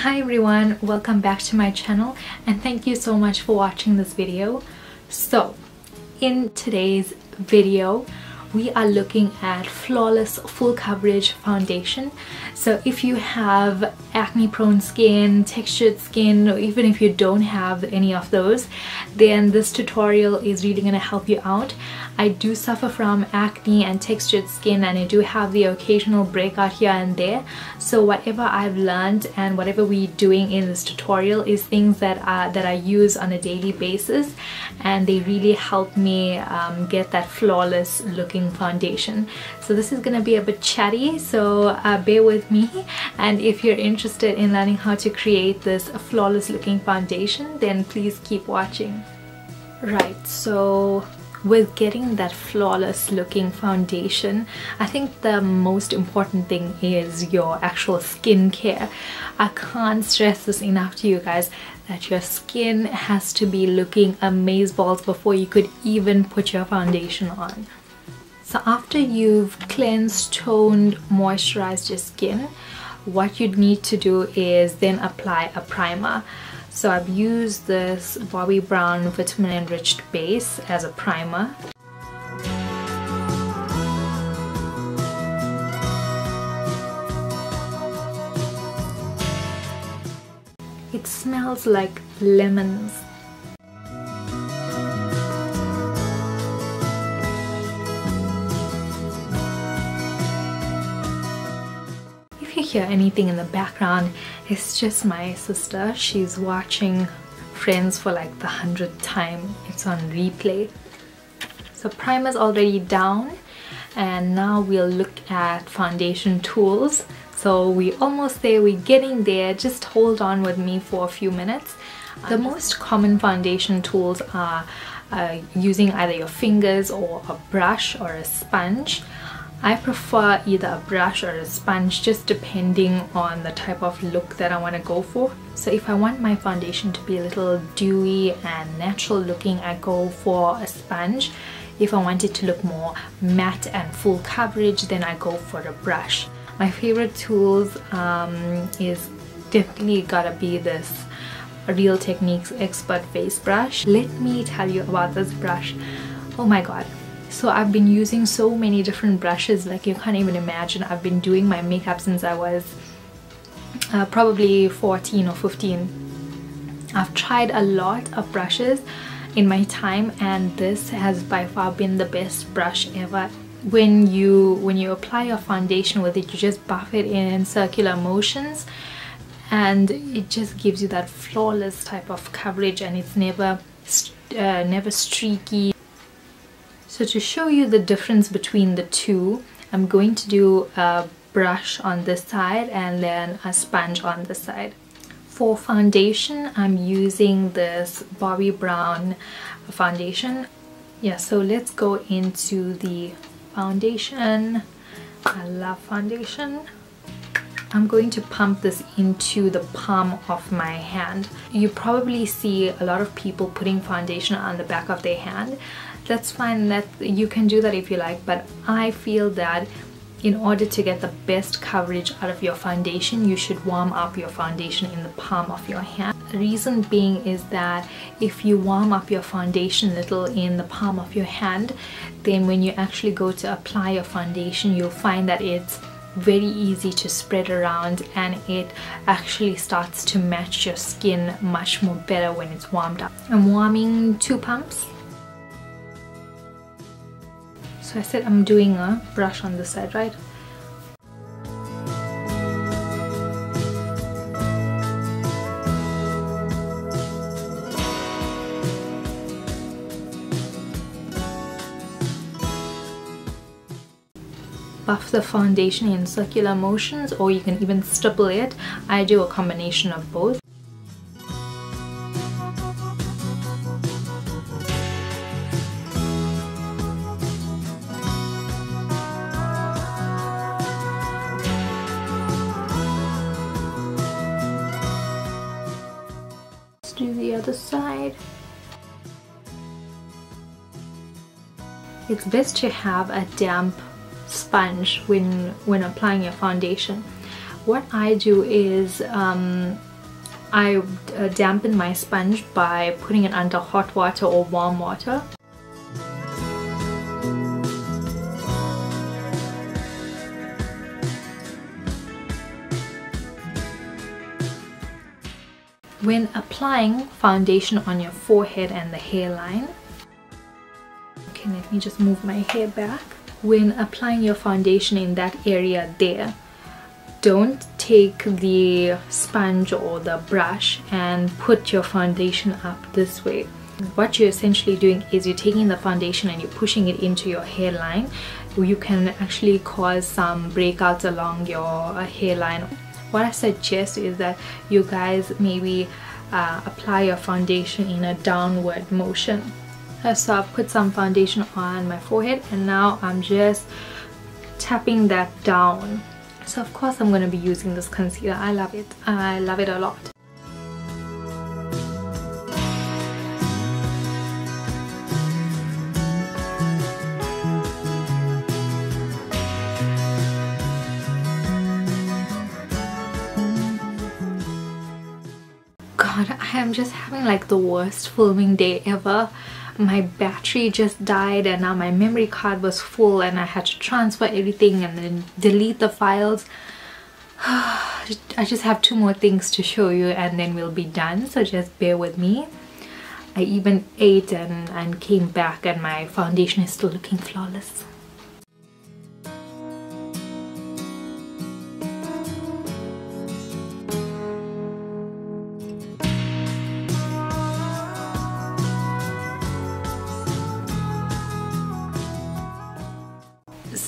Hi everyone, welcome back to my channel and thank you so much for watching this video. So in today's video we are looking at flawless full coverage foundation. So if you have acne prone skin, textured skin, or even if you don't have any of those, then this tutorial is really going to help you out. I do suffer from acne and textured skin, and I do have the occasional breakout here and there. So whatever I've learned and whatever we're doing in this tutorial is things that I use on a daily basis, and they really help me get that flawless looking foundation. So this is gonna be a bit chatty, so bear with me, and if you're interested in learning how to create this flawless looking foundation, then please keep watching. Right, so with getting that flawless looking foundation, I think the most important thing is your actual skincare. I can't stress this enough to you guys that your skin has to be looking amazeballs before you could even put your foundation on. So after you've cleansed, toned, moisturized your skin, what you'd need to do is then apply a primer. So I've used this Bobbi Brown Vitamin Enriched base as a primer. It smells like lemons. If you hear anything in the background, it's just my sister. She's watching Friends for like the 100th time. It's on replay. So primer's already down, and now we'll look at foundation tools. So we're almost there, we're getting there. Just hold on with me for a few minutes. The most common foundation tools are using either your fingers or a brush or a sponge. I prefer either a brush or a sponge, just depending on the type of look that I want to go for. So if I want my foundation to be a little dewy and natural looking, I go for a sponge. If I want it to look more matte and full coverage, then I go for a brush. My favorite tools is definitely gotta be this Real Techniques Expert Face Brush. Let me tell you about this brush. Oh my god. So I've been using so many different brushes, like you can't even imagine. I've been doing my makeup since I was probably 14 or 15. I've tried a lot of brushes in my time, and this has by far been the best brush ever. When you apply your foundation with it, you just buff it in circular motions, and it just gives you that flawless type of coverage, and it's never streaky. So to show you the difference between the two, I'm going to do a brush on this side and then a sponge on this side. For foundation, I'm using this Bobbi Brown foundation. Yeah, so let's go into the foundation. I love foundation. I'm going to pump this into the palm of my hand. You probably see a lot of people putting foundation on the back of their hand. That's fine, that you can do that if you like, but I feel that in order to get the best coverage out of your foundation, you should warm up your foundation in the palm of your hand. The reason being is that if you warm up your foundation a little in the palm of your hand, then when you actually go to apply your foundation, you'll find that it's very easy to spread around, and it actually starts to match your skin much more better when it's warmed up. I'm warming 2 pumps. So I said I'm doing a brush on this side, right? Buff the foundation in circular motions, or you can even stipple it. I do a combination of both. Let's do the other side. It's best to have a damp sponge when applying your foundation. What I do is I dampen my sponge by putting it under hot water or warm water. When applying foundation on your forehead and the hairline, okay, let me just move my hair back. When applying your foundation in that area there, don't take the sponge or the brush and put your foundation up this way. What you're essentially doing is you're taking the foundation and you're pushing it into your hairline. You can actually cause some breakouts along your hairline. What I suggest is that you guys maybe apply your foundation in a downward motion. So I've put some foundation on my forehead and now I'm just tapping that down. So of course I'm going to be using this concealer. I love it. I love it a lot. God, I am just having like the worst filming day ever. My battery just died and now my memory card was full and I had to transfer everything and then delete the files. I just have 2 more things to show you and then we'll be done, so just bear with me. I even ate and came back and my foundation is still looking flawless.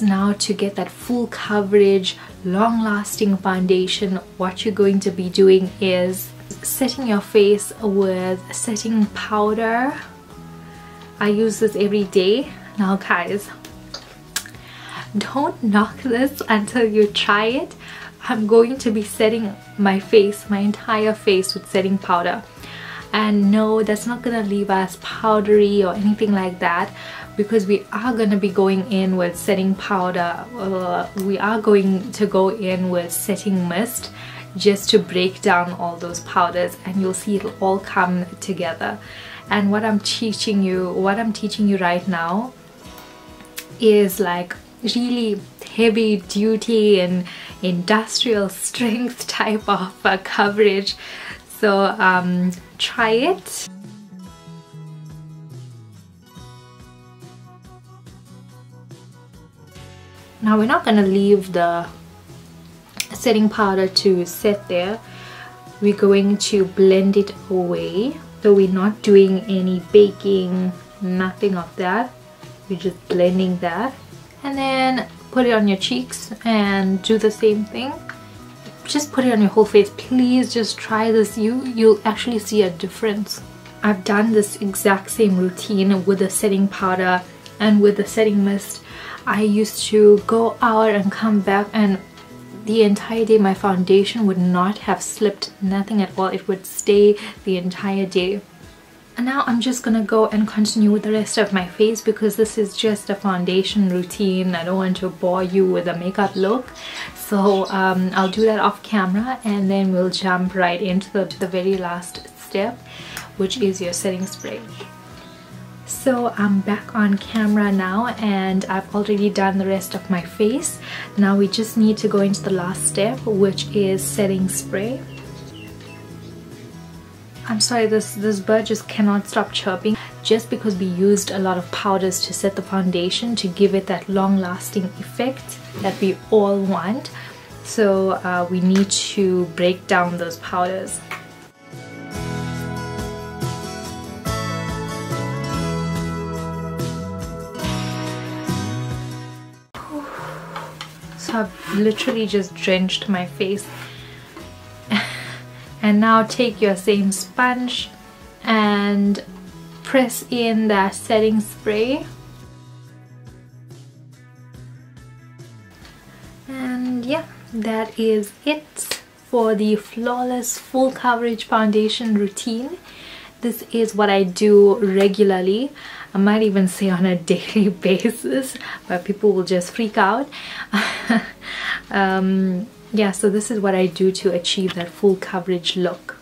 Now to get that full coverage, long-lasting foundation, what you're going to be doing is setting your face with setting powder. I use this every day. Now guys, don't knock this until you try it. I'm going to be setting my face, my entire face, with setting powder. And no, that's not gonna leave us powdery or anything like that, because we are going to be going in with setting powder. We are going to go in with setting mist just to break down all those powders, and you'll see it'll all come together. And what I'm teaching you right now is like really heavy duty and industrial strength type of coverage. So try it. Now we're not going to leave the setting powder to set there. We're going to blend it away. So we're not doing any baking, nothing of that. We're just blending that. And then put it on your cheeks and do the same thing. Just put it on your whole face. Please just try this. You'll actually see a difference. I've done this exact same routine with the setting powder and with the setting mist. I used to go out and come back and the entire day my foundation would not have slipped, nothing at all. It would stay the entire day. And now I'm just gonna go and continue with the rest of my face because this is just a foundation routine. I don't want to bore you with a makeup look. So I'll do that off camera and then we'll jump right into the very last step, which is your setting spray. So I'm back on camera now and I've already done the rest of my face. Now we just need to go into the last step, which is setting spray. I'm sorry, this bird just cannot stop chirping. Just because we used a lot of powders to set the foundation to give it that long-lasting effect that we all want. So we need to break down those powders. So I've literally just drenched my face. And now take your same sponge and press in that setting spray. And yeah, that is it for the flawless full coverage foundation routine. This is what I do regularly. I might even say on a daily basis, but people will just freak out. Yeah, so this is what I do to achieve that full coverage look.